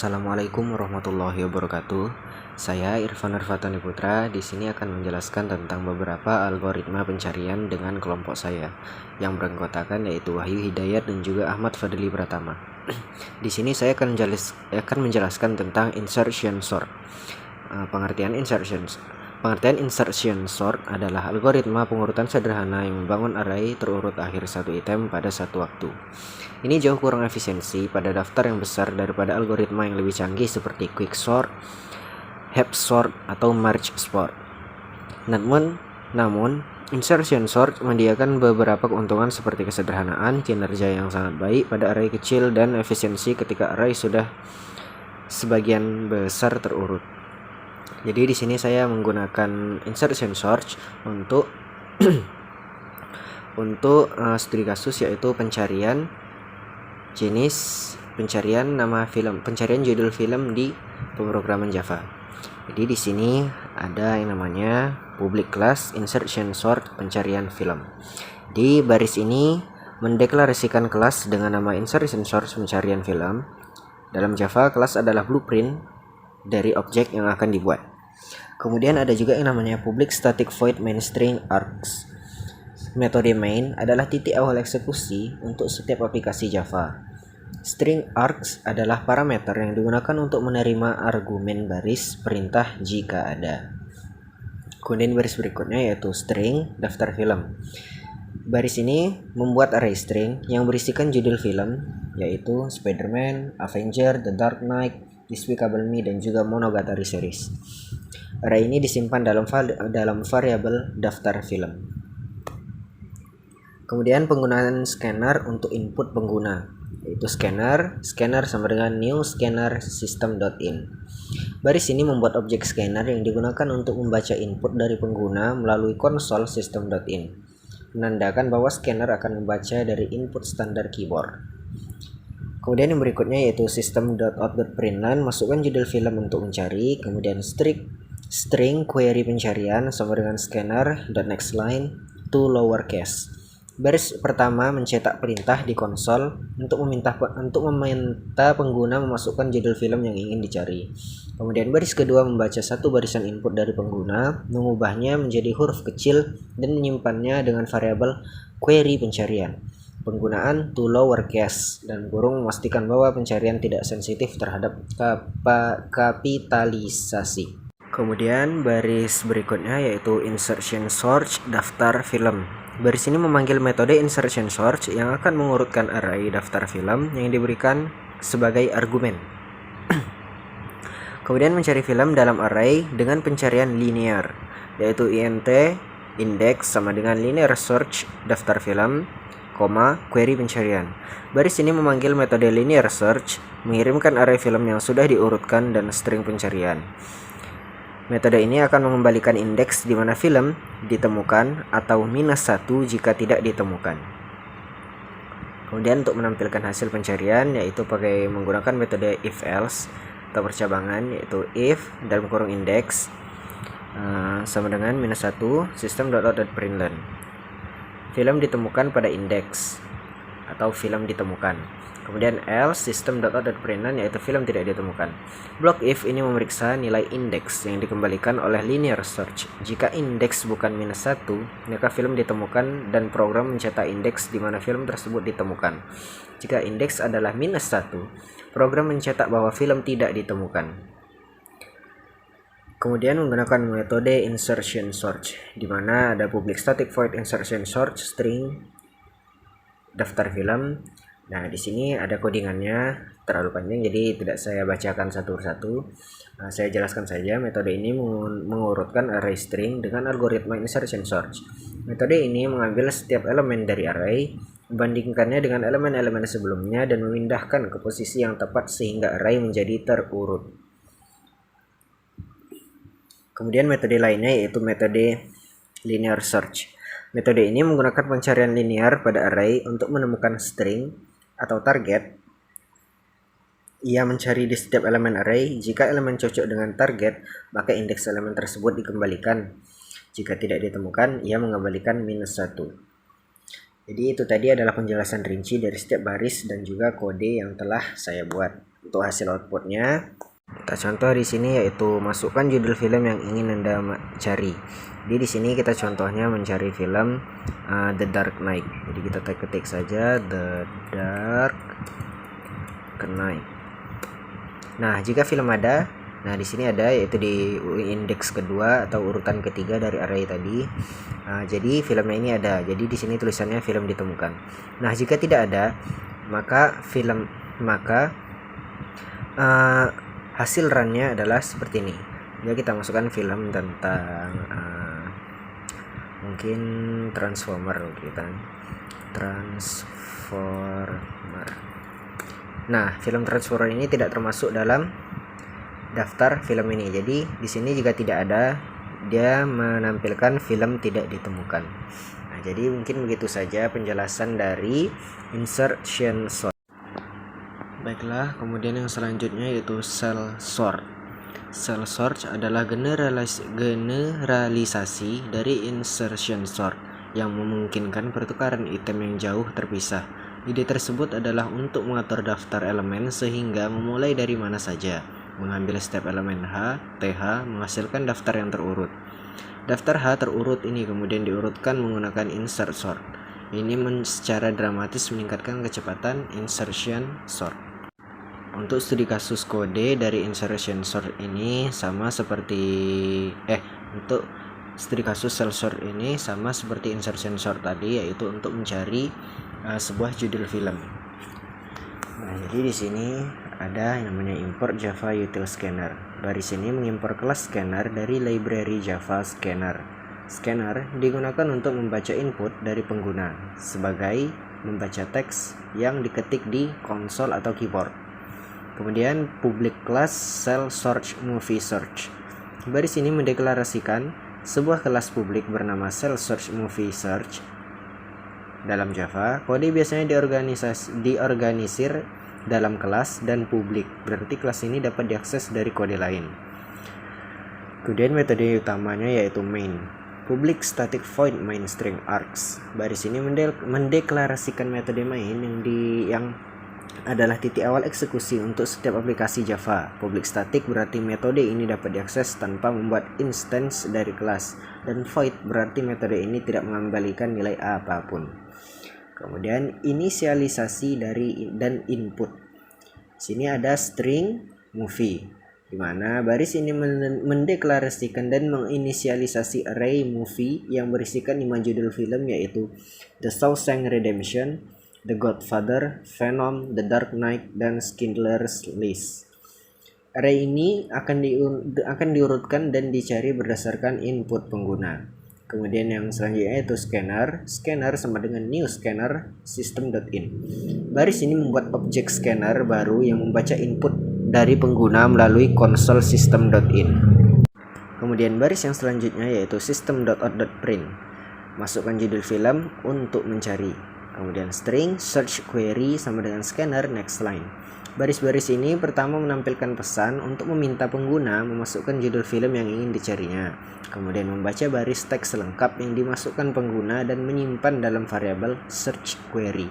Assalamualaikum warahmatullahi wabarakatuh. Saya Irfan Arfatani Putra. Di sini akan menjelaskan tentang beberapa algoritma pencarian dengan kelompok saya yang beranggotakan yaitu Wahyu Hidayat dan juga Ahmad Fadli Pratama. Di sini saya akan menjelaskan tentang insertion sort. Pengertian insertion sort adalah algoritma pengurutan sederhana yang membangun array terurut akhir satu item pada satu waktu. Ini jauh kurang efisiensi pada daftar yang besar daripada algoritma yang lebih canggih seperti quicksort, heap sort, atau merge sort. Namun, insertion sort menyediakan beberapa keuntungan seperti kesederhanaan, kinerja yang sangat baik pada array kecil, dan efisiensi ketika array sudah sebagian besar terurut. Jadi di sini saya menggunakan insertion sort untuk studi kasus, yaitu pencarian jenis, pencarian nama film, pencarian judul film di pemrograman Java. Jadi di sini ada yang namanya public class insertion sort pencarian film. Di baris ini mendeklarasikan kelas dengan nama insertion sort pencarian film. Dalam Java, kelas adalah blueprint dari objek yang akan dibuat. Kemudian ada juga yang namanya public static void main string args. Metode main adalah titik awal eksekusi untuk setiap aplikasi Java. String args adalah parameter yang digunakan untuk menerima argumen baris perintah jika ada. Kemudian baris berikutnya yaitu string daftar film. Baris ini membuat array string yang berisikan judul film yaitu Spider-Man, Avenger, The Dark Knight, Despicable Me, dan juga Monogatari series. Array ini disimpan dalam variabel daftar film. Kemudian penggunaan scanner untuk input pengguna, yaitu scanner sama dengan new scanner system.in. Baris ini membuat objek scanner yang digunakan untuk membaca input dari pengguna melalui konsol system.in, menandakan bahwa scanner akan membaca dari input standar keyboard. Kemudian yang berikutnya yaitu system.out.println, masukkan judul film untuk mencari, kemudian string query pencarian sama dengan scanner.nextLine to lowercase. Baris pertama mencetak perintah di konsol untuk meminta pengguna memasukkan judul film yang ingin dicari. Kemudian baris kedua membaca satu barisan input dari pengguna, mengubahnya menjadi huruf kecil dan menyimpannya dengan variabel query pencarian. Penggunaan to lowercase dan kurung memastikan bahwa pencarian tidak sensitif terhadap kapitalisasi. Kemudian baris berikutnya yaitu insertion sort daftar film. Baris ini memanggil metode insertion sort yang akan mengurutkan array daftar film yang diberikan sebagai argumen. Kemudian mencari film dalam array dengan pencarian linear, yaitu int index sama dengan linear search daftar film, query pencarian. Baris ini memanggil metode linear search, mengirimkan array film yang sudah diurutkan dan string pencarian. Metode ini akan mengembalikan indeks di mana film ditemukan atau -1 jika tidak ditemukan. Kemudian untuk menampilkan hasil pencarian yaitu menggunakan metode if else atau percabangan, yaitu if dalam kurung indeks sama dengan -1 system.out.println. Film ditemukan pada indeks atau film ditemukan. Kemudian else system.out.println yaitu film tidak ditemukan. Blok if ini memeriksa nilai indeks yang dikembalikan oleh linear search. Jika indeks bukan -1, maka film ditemukan dan program mencetak indeks di mana film tersebut ditemukan. Jika indeks adalah -1, program mencetak bahwa film tidak ditemukan. Kemudian menggunakan metode insertion sort, di mana ada public static void insertion sort string daftar film. Nah, di sini ada codingannya, terlalu panjang jadi tidak saya bacakan satu persatu. Saya jelaskan saja. Metode ini mengurutkan array string dengan algoritma insertion sort. Metode ini mengambil setiap elemen dari array, membandingkannya dengan elemen-elemen sebelumnya dan memindahkan ke posisi yang tepat sehingga array menjadi terurut. Kemudian metode lainnya yaitu metode linear search. Metode ini menggunakan pencarian linear pada array untuk menemukan string atau target. Ia mencari di setiap elemen array. Jika elemen cocok dengan target, maka indeks elemen tersebut dikembalikan. Jika tidak ditemukan, ia mengembalikan -1. Jadi itu tadi adalah penjelasan rinci dari setiap baris dan juga kode yang telah saya buat. Untuk hasil outputnya kita contoh di sini, yaitu masukkan judul film yang ingin Anda cari. Jadi di sini kita contohnya mencari film The Dark Knight. Jadi kita ketik saja The Dark Knight. Nah, jika film ada, nah di sini ada, yaitu di indeks kedua atau urutan ketiga dari array tadi. Jadi filmnya ini ada. Jadi di sini tulisannya film ditemukan. Nah, jika tidak ada, maka hasil runnya adalah seperti ini. Jadi kita masukkan film tentang mungkin Transformer kita. Transformer. Nah, film Transformer ini tidak termasuk dalam daftar film ini. Jadi di sini jika tidak ada, dia menampilkan film tidak ditemukan. Nah, jadi mungkin begitu saja penjelasan dari insertion sort. Baiklah, kemudian yang selanjutnya yaitu cell sort. Cell sort adalah generalisasi dari insertion sort yang memungkinkan pertukaran item yang jauh terpisah. Ide tersebut adalah untuk mengatur daftar elemen sehingga memulai dari mana saja, mengambil step elemen H, TH, menghasilkan daftar yang terurut. Daftar H terurut ini kemudian diurutkan menggunakan insert sort. Ini secara dramatis meningkatkan kecepatan insertion sort. Untuk studi kasus kode dari insertion sort ini sama seperti untuk studi kasus cell sort ini sama seperti insertion sort tadi, yaitu untuk mencari sebuah judul film. Nah, jadi di sini ada yang namanya import Java Util Scanner. Baris ini mengimpor kelas scanner dari library Java Scanner. Scanner digunakan untuk membaca input dari pengguna sebagai membaca teks yang diketik di konsol atau keyboard. Kemudian public class cell search movie search. Baris ini mendeklarasikan sebuah kelas publik bernama cell search movie search. Dalam Java, kode biasanya diorganisir dalam kelas dan publik. Berarti kelas ini dapat diakses dari kode lain. Kemudian metode utamanya yaitu main. Public static void main string args. Baris ini mendeklarasikan metode main yang adalah titik awal eksekusi untuk setiap aplikasi Java. Public static berarti metode ini dapat diakses tanpa membuat instance dari kelas, dan void berarti metode ini tidak mengembalikan nilai apapun. Kemudian inisialisasi dan input. Sini ada string movie, di mana baris ini mendeklarasikan dan menginisialisasi array movie yang berisikan 5 judul film, yaitu The Shawshank Redemption, The Godfather, Venom, The Dark Knight, dan Schindler's List. Array ini akan diurutkan dan dicari berdasarkan input pengguna. Kemudian yang selanjutnya yaitu scanner. Scanner sama dengan new scanner system.in. Baris ini membuat objek scanner baru yang membaca input dari pengguna melalui konsol system.in. Kemudian baris yang selanjutnya yaitu system.out.print. Masukkan judul film untuk mencari. Kemudian string search query sama dengan scanner next line. Baris-baris ini pertama menampilkan pesan untuk meminta pengguna memasukkan judul film yang ingin dicarinya. Kemudian membaca baris teks lengkap yang dimasukkan pengguna dan menyimpan dalam variabel search query.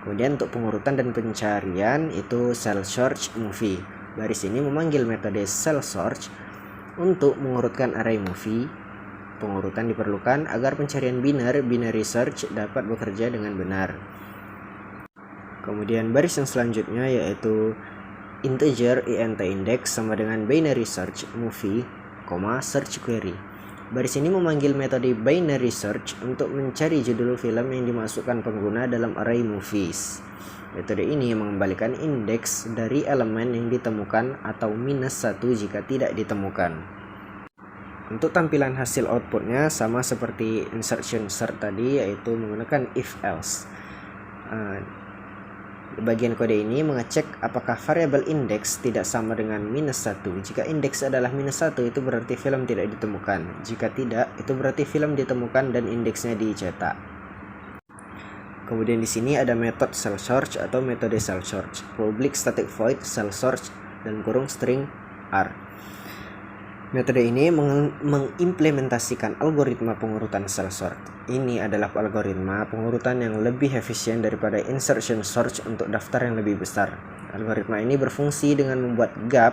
Kemudian untuk pengurutan dan pencarian itu cell search movie. Baris ini memanggil metode cell search untuk mengurutkan array movie. Pengurutan diperlukan agar pencarian binary search dapat bekerja dengan benar. Kemudian baris yang selanjutnya yaitu integer int index sama dengan binary search movie, search query. Baris ini memanggil metode binary search untuk mencari judul film yang dimasukkan pengguna dalam array movies. Metode ini mengembalikan indeks dari elemen yang ditemukan atau -1 jika tidak ditemukan. Untuk tampilan hasil outputnya sama seperti insertion sort tadi, yaitu menggunakan if else. Bagian kode ini mengecek apakah variabel index tidak sama dengan -1. Jika indeks adalah -1 itu berarti film tidak ditemukan. Jika tidak, itu berarti film ditemukan dan indeksnya dicetak. Kemudian di sini ada metode cell search atau metode cell search, public static void cell search dan kurung string r. Metode ini mengimplementasikan algoritma pengurutan cell sort. Ini adalah algoritma pengurutan yang lebih efisien daripada insertion search untuk daftar yang lebih besar. Algoritma ini berfungsi dengan membuat gap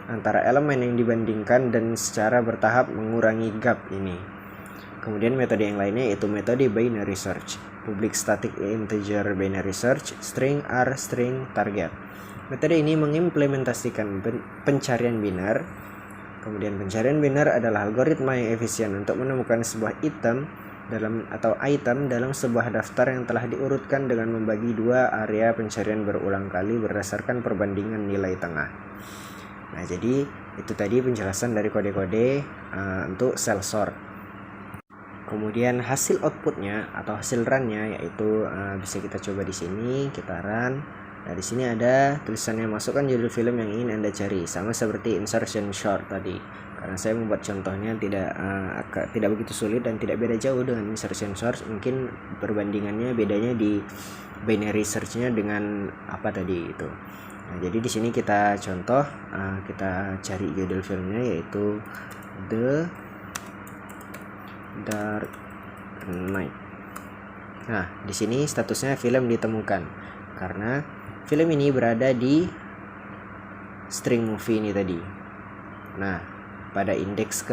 antara elemen yang dibandingkan dan secara bertahap mengurangi gap ini. Kemudian metode yang lainnya yaitu metode binary search, public static integer binary search, string R string target. Metode ini mengimplementasikan pencarian biner. Kemudian pencarian biner adalah algoritma yang efisien untuk menemukan sebuah item dalam sebuah daftar yang telah diurutkan dengan membagi dua area pencarian berulang kali berdasarkan perbandingan nilai tengah. Nah, jadi itu tadi penjelasan dari kode-kode untuk cell sort. Kemudian hasil outputnya atau hasil runnya yaitu bisa kita coba di sini, kita run. Nah, di sini ada tulisannya masukkan judul film yang ingin Anda cari, sama seperti insertion short tadi. Karena saya membuat contohnya tidak begitu sulit dan tidak beda jauh dengan insertion short, mungkin perbandingannya bedanya di binary search-nya dengan apa tadi itu. Nah, jadi di sini kita contoh, kita cari judul filmnya yaitu The Dark Knight. Nah, di sini statusnya film ditemukan karena film ini berada di string movie ini tadi. Nah, pada indeks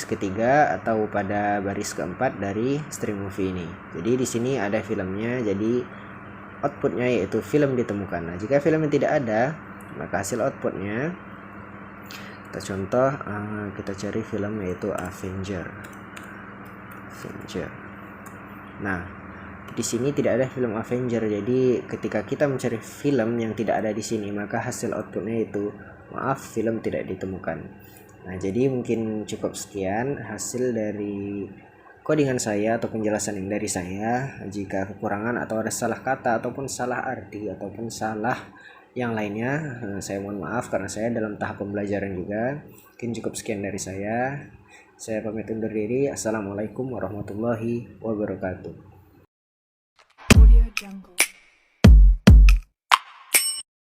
ketiga atau pada baris keempat dari string movie ini. Jadi di sini ada filmnya, jadi outputnya yaitu film ditemukan. Nah, jika filmnya tidak ada, maka hasil outputnya kita contoh, kita cari film yaitu Avenger. Nah, di sini tidak ada film Avenger. Jadi ketika kita mencari film yang tidak ada di sini, maka hasil outputnya itu film tidak ditemukan. Nah, jadi mungkin cukup sekian hasil dari codingan saya atau penjelasan yang dari saya. Jika kekurangan atau ada salah kata ataupun salah arti ataupun salah yang lainnya, saya mohon maaf karena saya dalam tahap pembelajaran juga. Mungkin cukup sekian dari saya. Saya pamit undur diri. Assalamualaikum warahmatullahi wabarakatuh. Audio Jungle.